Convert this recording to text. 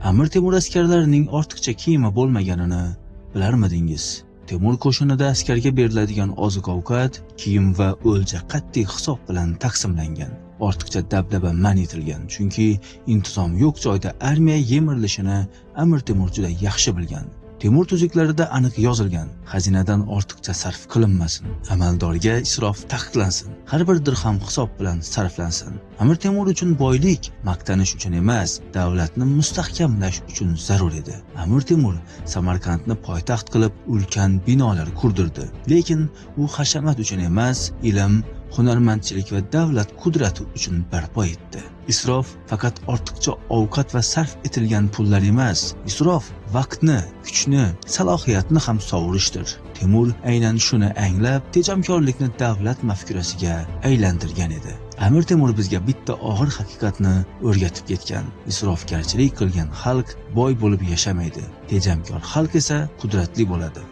Amir Temur askarlarining ortiqcha kiyimi bo'lmaganini bilarmidingiz? Temur qo'shinida askarga beriladigan oziq-ovqat, kiyim va o'lja qat'iy hisob bilan taqsimlangan. Ortiqcha dabdaba man etilgan, chunki intizom yo'q joyda armiya yemirilishini Amir Temur juda yaxshi bilgan. Temur tuzuklarida aniq yozilgan: xazinadan ortiqcha sarf qilinmasin, amaldorga isrof taqiqlansin, har bir dirham hisob bilan sarflansin. Amir Temur uchun boylik maqtanish uchun emas, davlatni mustahkamlash uchun zarur edi. Amir Temur Samarqandni poytaxt qilib ulkan binolar qurdirdi, lekin u hashamat uchun emas, ilm, hunarmandchilik va davlat qudrati uchun barpo etdi. Isrof faqat ortiqcha ovqat va sarf etilgan pullar emas, isrof vaqtni, kuchni, salohiyatni ham sovurishdir. Temur aynan shuni anglab, tejamkorlikni davlat mafkurasiga aylantirgan edi. Amir Temur bizga bitta og'ir haqiqatni o'rgatib ketgan: isrofgarchilik qilgan xalq boy bo'lib yashamaydi, tejamkor xalq esa qudratli bo'ladi.